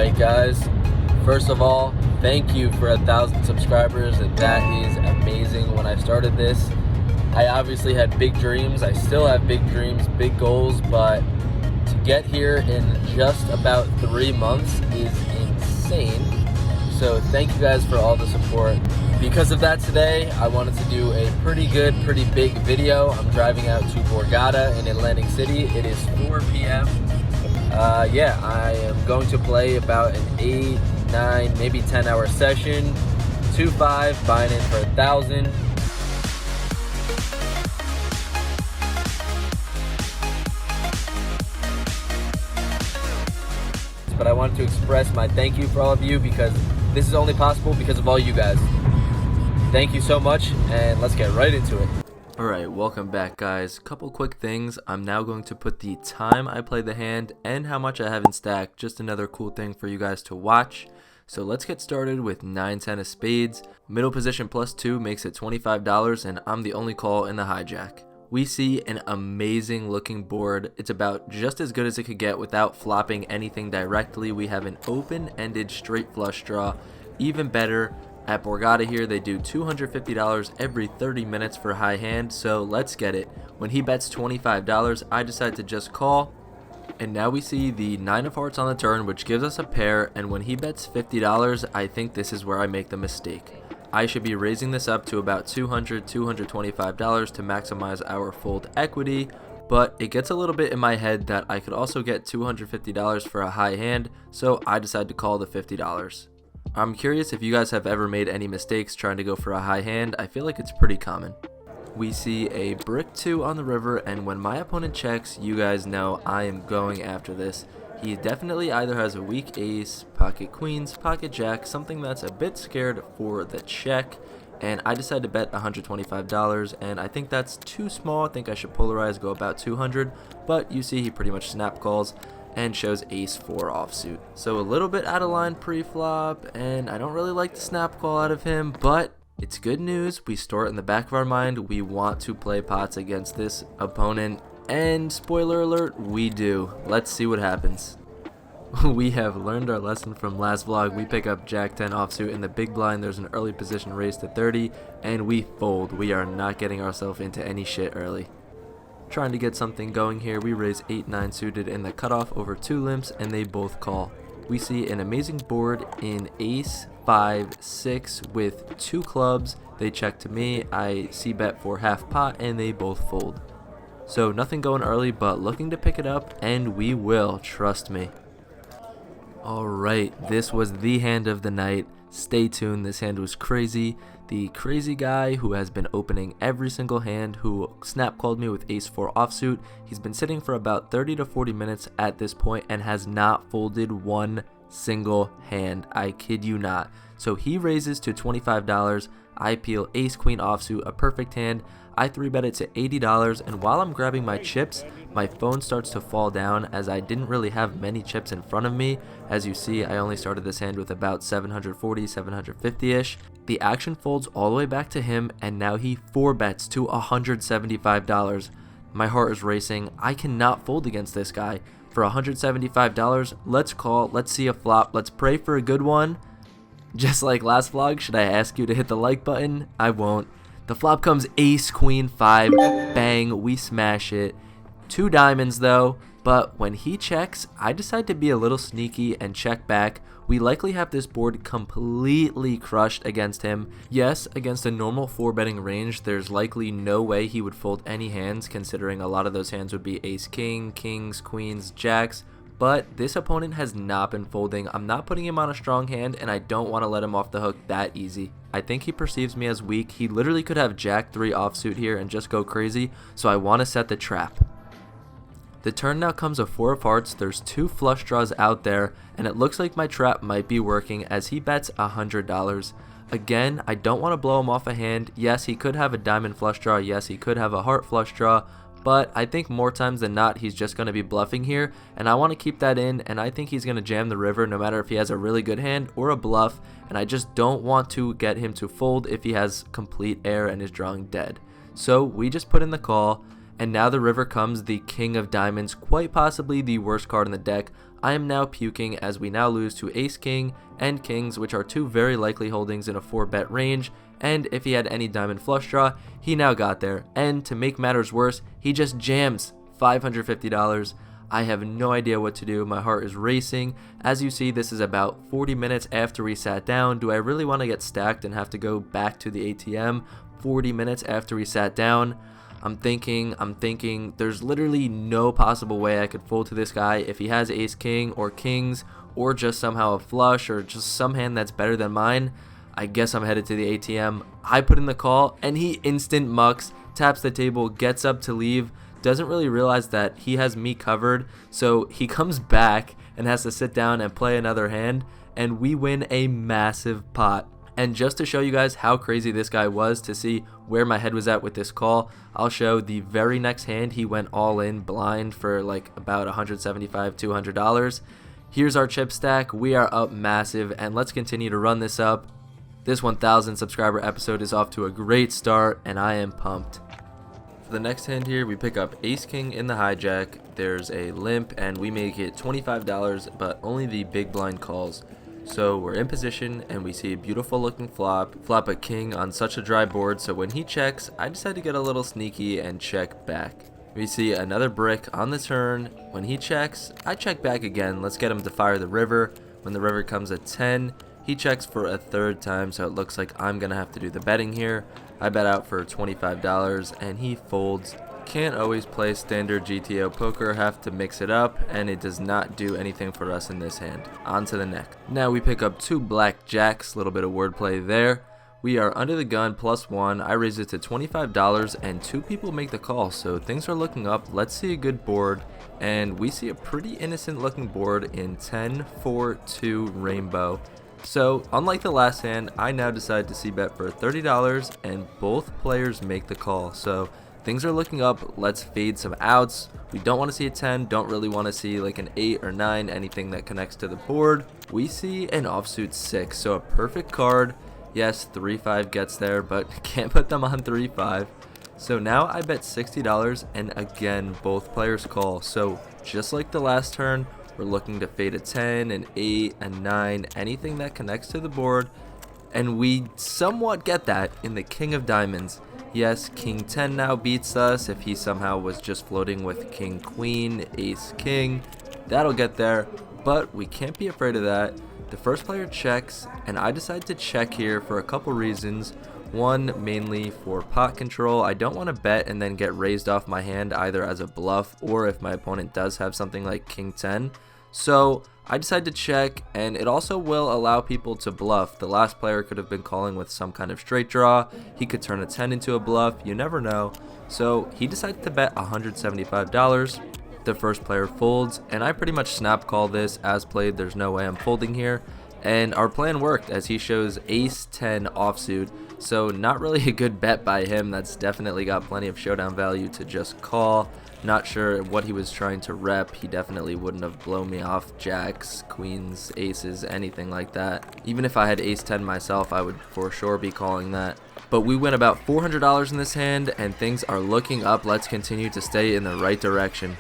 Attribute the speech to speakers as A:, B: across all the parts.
A: Alright guys, first of all, thank you for 1,000 subscribers, and that is amazing. When I started this, I obviously had big dreams. I still have big dreams, big goals, but to get here in just about 3 months is insane. So thank you guys for all the support. Because of that, today I wanted to do a pretty big video. I'm driving out to Borgata in Atlantic City. It is 4 p.m. Yeah, I am going to play about an 8, 9, maybe 10 hour session. 2-5, buying in for 1,000. But I wanted to express my thank you for all of you, because this is only possible because of all you guys. Thank you so much, and let's get right into it. Alright, welcome back guys. Couple quick things. I'm now going to put the time I played the hand and how much I have in stack. Just another cool thing for you guys to watch. So let's get started with 9-10 of spades. Middle position +2 makes it $25, and I'm the only call in the hijack. We see an amazing looking board. It's about just as good as it could get without flopping anything directly. We have an open-ended straight flush draw. Even better, at Borgata here, they do $250 every 30 minutes for high hand, so let's get it. When he bets $25, I decide to just call. And now we see the 9 of hearts on the turn, which gives us a pair, and when he bets $50, I think this is where I make the mistake. I should be raising this up to about $200, $225 to maximize our fold equity, but it gets a little bit in my head that I could also get $250 for a high hand, so I decide to call the $50. I'm curious if you guys have ever made any mistakes trying to go for a high hand. I feel like it's pretty common. We see a brick 2 on the river, and when my opponent checks, you guys know I am going after this. He definitely either has a weak ace, pocket queens, pocket jack, something that's a bit scared for the check, and I decide to bet $125, and I think that's too small. I think I should polarize, go about 200, but you see he pretty much snap calls and shows ace 4 offsuit. So a little bit out of line pre-flop, and I don't really like the snap call out of him, but it's good news. We store it in the back of our mind. We want to play pots against this opponent, and spoiler alert, we do. Let's see what happens. We have learned our lesson from last vlog. We pick up jack 10 offsuit in the big blind. There's an early position raise to 30, and we fold. We are not getting ourselves into any shit early. Trying to get something going here, we raise 8-9 suited in the cutoff over 2 limps, and they both call. We see an amazing board in ace 5-6 with 2 clubs. They check to me. I see bet for half pot, and they both fold. So nothing going early, but looking to pick it up, and we will, trust me. Alright, this was the hand of the night. Stay tuned, this hand was crazy. The crazy guy who has been opening every single hand, who snap called me with ace 4 offsuit, he's been sitting for about 30 to 40 minutes at this point and has not folded one single hand. I kid you not. So he raises to $25. I peel ace queen offsuit, a perfect hand. I 3-bet it to $80, and while I'm grabbing my chips, my phone starts to fall down as I didn't really have many chips in front of me. As you see, I only started this hand with about 740, 750-ish. The action folds all the way back to him, and now he 4-bets to $175. My heart is racing. I cannot fold against this guy. For $175, let's call, let's see a flop, let's pray for a good one. Just like last vlog, should I ask you to hit the like button? I won't. The flop comes ace queen 5, bang, we smash it. 2 diamonds though, but when he checks, I decide to be a little sneaky and check back. We likely have this board completely crushed against him. Yes, against a normal 4-betting range, there's likely no way he would fold any hands, considering a lot of those hands would be ace king, kings, queens, jacks. But this opponent has not been folding. I'm not putting him on a strong hand, and I don't want to let him off the hook that easy. I think he perceives me as weak. He literally could have jack 3 offsuit here and just go crazy, so I want to set the trap. The turn now comes a 4 of hearts. There's 2 flush draws out there, and it looks like my trap might be working as he bets $100. Again, I don't want to blow him off a hand. Yes, he could have a diamond flush draw. Yes, he could have a heart flush draw. But I think more times than not, he's just going to be bluffing here, and I want to keep that in, and I think he's going to jam the river no matter if he has a really good hand or a bluff, and I just don't want to get him to fold if he has complete air and is drawing dead. So we just put in the call, And now the river comes the king of diamonds, quite possibly the worst card in the deck. I am now puking as we now lose to ace king and kings, which are two very likely holdings in a 4-bet range. And if he had any diamond flush draw, he now got there. And to make matters worse, he just jams $550. I have no idea what to do. My heart is racing. As you see, this is about 40 minutes after we sat down. Do I really want to get stacked and have to go back to the ATM 40 minutes after we sat down? I'm thinking there's literally no possible way I could fold to this guy if he has ace king or kings or just somehow a flush or just some hand that's better than mine. I guess I'm headed to the ATM. I put in the call and he instant mucks, taps the table, gets up to leave, doesn't really realize that he has me covered, so he comes back and has to sit down and play another hand, and we win a massive pot. And just to show you guys how crazy this guy was, to see where my head was at with this call, I'll show the very next hand he went all in blind for like about $175, $200. Here's our chip stack. We are up massive, and let's continue to run this up. This 1,000 subscriber episode is off to a great start, and I am pumped. For the next hand here, we pick up ace king in the hijack. There's a limp, and we make it $25, but only the big blind calls. So we're in position and we see a beautiful looking flop a king on such a dry board, so when he checks, I decide to get a little sneaky and check back. We see another brick on the turn. When he checks, I check back again. Let's get him to fire the river. When the river comes at 10, he checks for a third time, so it looks like I'm gonna have to do the betting here. I bet out for $25 and he folds. Can't always play standard GTO poker, have to mix it up, and it does not do anything for us in this hand. On to the next. Now we pick up two black jacks, little bit of wordplay there. We are under the gun +1. I raise it to $25 and two people make the call, so things are looking up. Let's see a good board, and we see a pretty innocent looking board in 10-4-2 rainbow. So unlike the last hand, I now decide to c-bet for $30 and both players make the call. So things are looking up. Let's fade some outs. We don't want to see a 10, don't really want to see like an 8 or 9, anything that connects to the board. We see an offsuit 6, so a perfect card. Yes, 3-5 gets there, but can't put them on 3-5. So now I bet $60 and again both players call. So just like the last turn, we're looking to fade a 10, an 8, a 9, anything that connects to the board. And we somewhat get that in the king of diamonds. Yes, king 10 now beats us. If he somehow was just floating with king queen, ace king, that'll get there, but we can't be afraid of that. The first player checks, and I decide to check here for a couple reasons. One, mainly for pot control. I don't want to bet and then get raised off my hand either as a bluff or if my opponent does have something like king 10. So I decide to check, and it also will allow people to bluff. The last player could have been calling with some kind of straight draw. He could turn a 10 into a bluff. You never know. So he decided to bet $175. The first player folds, and I pretty much snap call this as played. There's no way I'm folding here. And our plan worked as he shows ace 10 offsuit. So not really a good bet by him. That's definitely got plenty of showdown value to just call. Not sure what he was trying to rep. He definitely wouldn't have blown me off jacks, queens, aces, anything like that. Even if I had ace 10 myself, I would for sure be calling that. But we win about $400 in this hand, and things are looking up. Let's continue to stay in the right direction.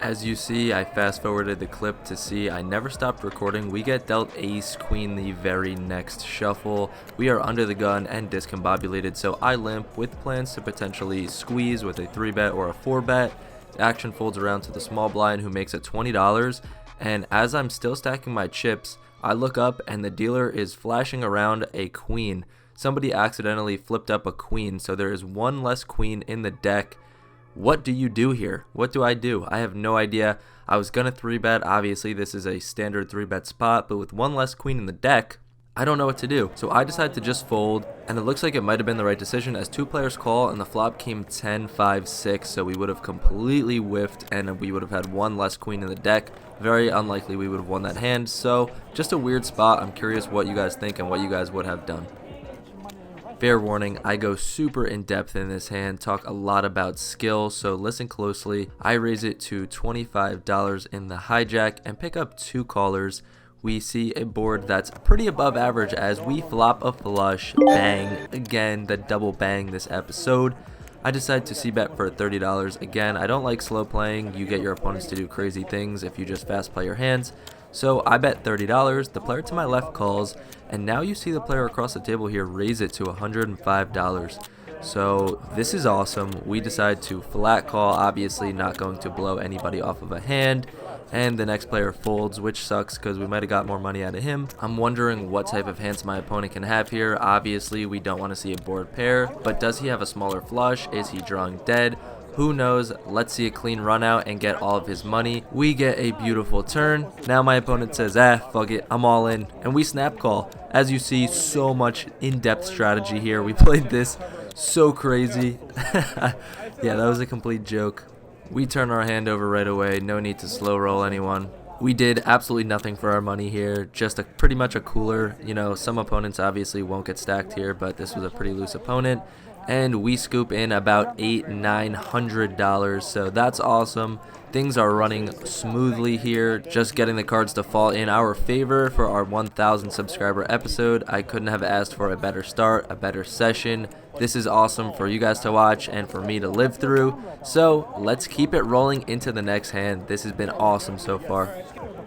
A: As you see, I fast forwarded the clip to see I never stopped recording. We get dealt ace queen the very next shuffle. We are under the gun and discombobulated, so I limp with plans to potentially squeeze with a 3-bet or a 4-bet. Action folds around to the small blind, who makes it $20, and as I'm still stacking my chips, I look up and the dealer is flashing around a queen. Somebody accidentally flipped up a queen, so there is one less queen in the deck. What do you do here? What do? I have no idea. I was gonna 3-bet. Obviously, this is a standard 3-bet spot, but with one less queen in the deck, I don't know what to do. So I decided to just fold, and it looks like it might have been the right decision as two players call, and the flop came 10-5-6, so we would have completely whiffed, and we would have had one less queen in the deck. Very unlikely we would have won that hand, so just a weird spot. I'm curious what you guys think and what you guys would have done. Fair warning, I go super in depth in this hand, talk a lot about skill, so listen closely. I raise it to $25 in the hijack and pick up two callers. We see a board that's pretty above average as we flop a flush. Bang. Again, the double bang this episode. I decided to c-bet for $30. Again, I don't like slow playing. You get your opponents to do crazy things if you just fast play your hands. So I bet $30, the player to my left calls, and now you see the player across the table here raise it to $105. So this is awesome. We decide to flat call, obviously not going to blow anybody off of a hand, and the next player folds, which sucks because we might have got more money out of him. I'm wondering what type of hands my opponent can have here. Obviously we don't want to see a board pair, but does he have a smaller flush? Is he drawing dead? Who knows? Let's see a clean run out and get all of his money. We get a beautiful turn. Now my opponent says, fuck it, I'm all in. And we snap call. As you see, so much in-depth strategy here. We played this so crazy. Yeah, that was a complete joke. We turn our hand over right away. No need to slow roll anyone. We did absolutely nothing for our money here. Just pretty much a cooler. You know, some opponents obviously won't get stacked here, but this was a pretty loose opponent. And we scoop in about $900, so that's awesome. Things are running smoothly here, just getting the cards to fall in our favor for our 1,000 subscriber episode. I couldn't have asked for a better start, a better session. This is awesome for you guys to watch and for me to live through. So let's keep it rolling into the next hand. This has been awesome so far.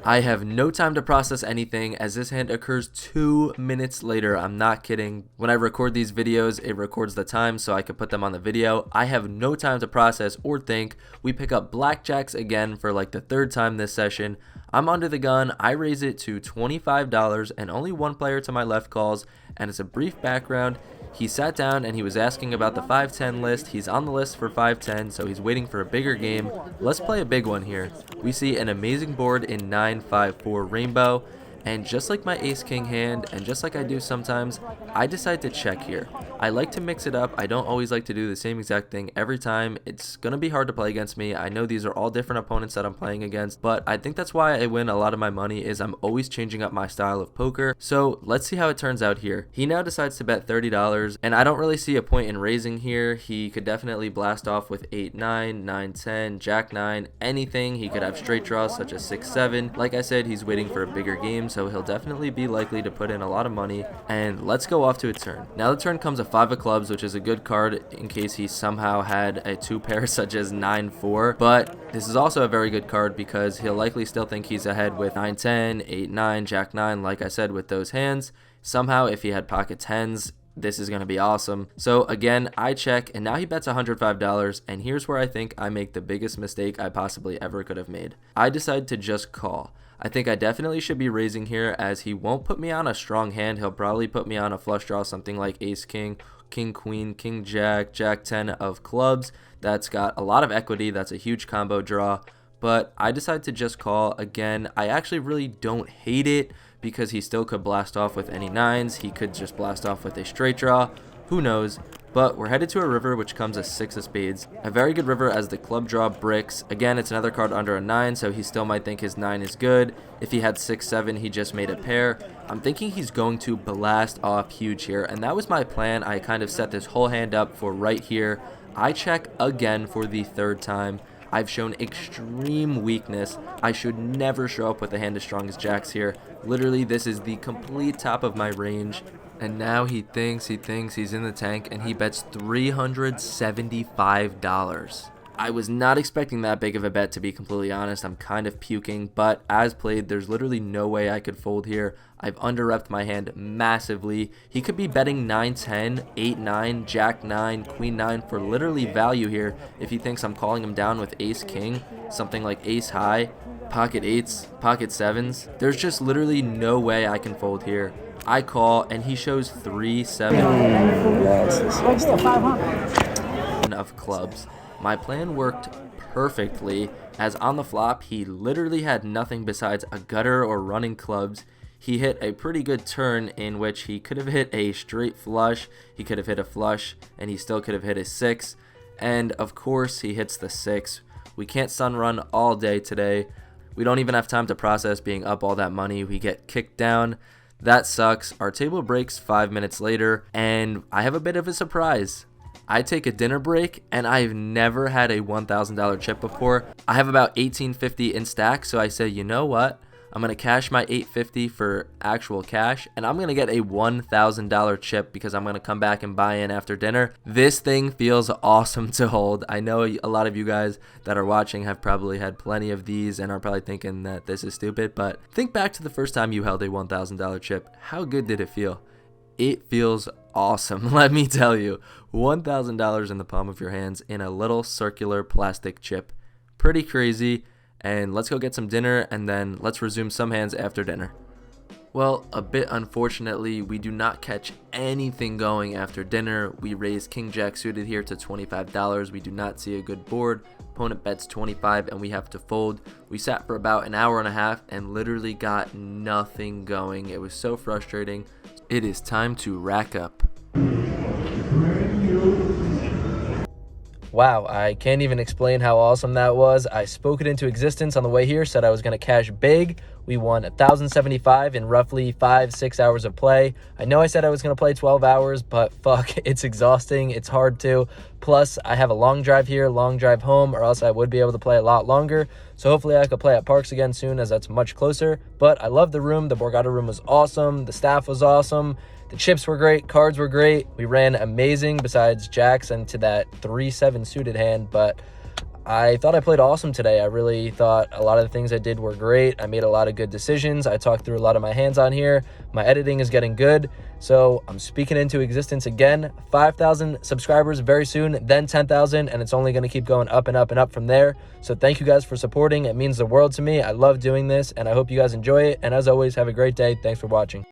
A: I have no time to process anything as this hand occurs 2 minutes later. I'm not kidding. When I record these videos, it records the time so I can put them on the video. I have no time to process or think. We pick up blackjacks again for like the 3rd time this session. I'm under the gun. I raise it to $25 and only one player to my left calls, and it's a brief background. He sat down and he was asking about the 5-10 list. He's on the list for 5-10, so he's waiting for a bigger game. Let's play a big one here. We see an amazing board in 9-5-4 rainbow, and just like my ace-king hand, and just like I do sometimes, I decide to check here. I like to mix it up. I don't always like to do the same exact thing every time. It's going to be hard to play against me. I know these are all different opponents that I'm playing against, but I think that's why I win a lot of my money is I'm always changing up my style of poker. So let's see how it turns out here. He now decides to bet $30, and I don't really see a point in raising here. He could definitely blast off with 8-9, 9-10, Jack-9, anything. He could have straight draws such as 6-7. Like I said, he's waiting for a bigger game, so he'll definitely be likely to put in a lot of money. And let's go off to a turn. Now the turn comes a 5 of clubs, which is a good card in case he somehow had a 2 pair such as 9-4, but this is also a very good card because he'll likely still think he's ahead with 9-10, 8-9, Jack-9, like I said, with those hands. Somehow if he had pocket 10s, this is going to be awesome. So again, I check, and now he bets $105, and here's where I think I make the biggest mistake I possibly ever could have made. I decide to just call. I think I definitely should be raising here as he won't put me on a strong hand. He'll probably put me on a flush draw, something like ace-king, king-queen, king-jack, jack-10 of clubs. That's got a lot of equity. That's a huge combo draw. But I decided to just call. Again, I actually really don't hate it because he still could blast off with any 9s. He could just blast off with a straight draw. Who knows? But we're headed to a river which comes a 6 of spades. A very good river as the club draw bricks. Again, it's another card under a 9, so he still might think his 9 is good. If he had 6-7, he just made a pair. I'm thinking he's going to blast off huge here, and that was my plan. I kind of set this whole hand up for right here. I check again for the 3rd time. I've shown extreme weakness. I should never show up with a hand as strong as Jacks here. Literally, this is the complete top of my range. And now he thinks he's in the tank, and he bets $375. I was not expecting that big of a bet, to be completely honest. I'm kind of puking, but as played, there's literally no way I could fold here. I've under-repped my hand massively. He could be betting 9-10, 8-9, Jack-9, Queen-9 for literally value here if he thinks I'm calling him down with Ace-King, something like Ace-High, pocket 8s, pocket 7s. There's just literally no way I can fold here. I call, and he shows 3-7 of clubs. My plan worked perfectly, as on the flop, he literally had nothing besides a gutter or running clubs. He hit a pretty good turn in which he could have hit a straight flush, he could have hit a flush, and he still could have hit a 6. And of course, he hits the 6. We can't sun run all day today. We don't even have time to process being up all that money. We get kicked down. That sucks. Our table breaks 5 minutes later, and I have a bit of a surprise. I take a dinner break, and I've never had a $1,000 chip before. I have about $1,850 in stack, so I say, you know what? I'm going to cash my $850 for actual cash, and I'm going to get a $1,000 chip because I'm going to come back and buy in after dinner. This thing feels awesome to hold. I know a lot of you guys that are watching have probably had plenty of these and are probably thinking that this is stupid, but think back to the first time you held a $1,000 chip. How good did it feel? It feels awesome, let me tell you. $1,000 in the palm of your hands in a little circular plastic chip. Pretty crazy. And let's go get some dinner, and then let's resume some hands after dinner. Well, a bit unfortunately, we do not catch anything going after dinner. We raise King Jack suited here to $25. We do not see a good board. Opponent bets 25 and we have to fold. We sat for about an hour and a half and literally got nothing going. It was so frustrating. It is time to rack up. Wow, I can't even explain how awesome that was. I spoke it into existence on the way here, said I was going to cash big. We won $1,075 in roughly 5-6 hours of play. I know I said I was going to play 12 hours, but fuck, it's exhausting. It's hard to. Plus, I have a long drive here, long drive home, or else I would be able to play a lot longer. So hopefully I could play at Parks again soon, as that's much closer. But I love the room. The Borgata room was awesome. The staff was awesome. The chips were great, cards were great. We ran amazing besides jacks and to that 3-7 suited hand, but I thought I played awesome today. I really thought a lot of the things I did were great. I made a lot of good decisions. I talked through a lot of my hands on here. My editing is getting good, so I'm speaking into existence again. 5,000 subscribers very soon, then 10,000, and it's only going to keep going up and up and up from there. So thank you guys for supporting. It means the world to me. I love doing this, and I hope you guys enjoy it. And as always, have a great day. Thanks for watching.